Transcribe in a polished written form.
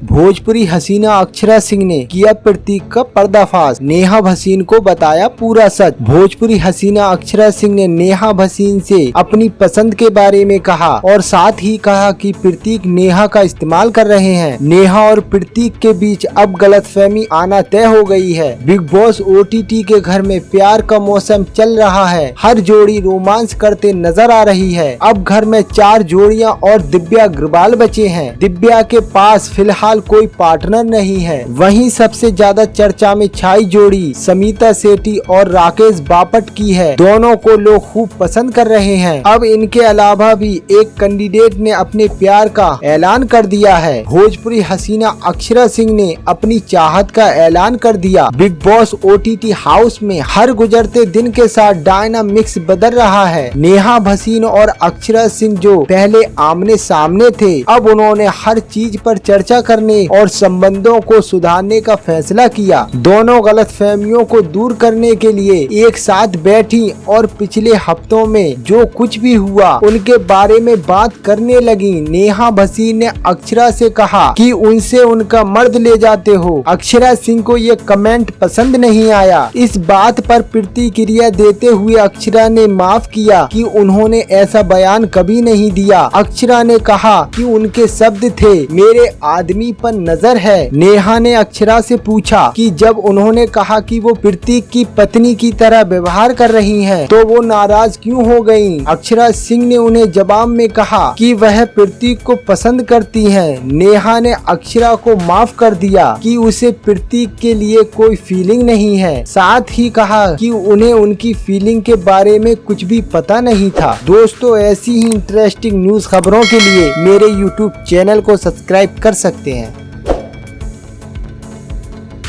भोजपुरी हसीना अक्षरा सिंह ने किया प्रतीक का पर्दाफाश, नेहा भसीन को बताया पूरा सच। भोजपुरी हसीना अक्षरा सिंह ने नेहा भसीन से अपनी पसंद के बारे में कहा और साथ ही कहा कि प्रतीक नेहा का इस्तेमाल कर रहे हैं। नेहा और प्रतीक के बीच अब गलतफहमी आना तय हो गई है। बिग बॉस OTT के घर में प्यार का मौसम चल रहा है। हर जोड़ी रोमांस करते नजर आ रही है। अब घर में 4 जोड़ियां और दिव्या अग्रवाल बचे हैं। दिव्या के पास फिलहाल कोई पार्टनर नहीं है। वहीं सबसे ज्यादा चर्चा में छाई जोड़ी समीता सेठी और राकेश बापट की है। दोनों को लोग खूब पसंद कर रहे हैं। अब इनके अलावा भी एक कैंडिडेट ने अपने प्यार का ऐलान कर दिया है। भोजपुरी हसीना अक्षरा सिंह ने अपनी चाहत का ऐलान कर दिया। बिग बॉस OTT हाउस में हर गुजरते दिन के साथ डायनामिक्स बदल रहा है। नेहा भसीन और अक्षरा सिंह जो पहले आमने सामने थे, अब उन्होंने हर चीज पर चर्चा करने और संबंधों को सुधारने का फैसला किया। दोनों गलतफहमियों को दूर करने के लिए एक साथ बैठी और पिछले हफ्तों में जो कुछ भी हुआ उनके बारे में बात करने लगी। नेहा भसीन ने अक्षरा से कहा कि उनसे उनका मर्द ले जाते हो। अक्षरा सिंह को ये कमेंट पसंद नहीं आया। इस बात पर प्रतिक्रिया देते हुए अक्षरा ने माफ किया कि उन्होंने ऐसा बयान कभी नहीं दिया। अक्षरा ने कहा कि उनके शब्द थे, मेरे आदमी पर नजर है। नेहा ने अक्षरा से पूछा कि जब उन्होंने कहा कि वो प्रतीक की पत्नी की तरह व्यवहार कर रही हैं, तो वो नाराज क्यों हो गयी। अक्षरा सिंह ने उन्हें जवाब में कहा कि वह प्रतीक को पसंद करती हैं। नेहा ने अक्षरा को माफ कर दिया कि उसे प्रतीक के लिए कोई फीलिंग नहीं है। साथ ही कहा कि उन्हें उनकी फीलिंग के बारे में कुछ भी पता नहीं था। दोस्तों, ऐसी ही इंटरेस्टिंग न्यूज खबरों के लिए मेरे YouTube चैनल को सब्सक्राइब कर सकते हैं।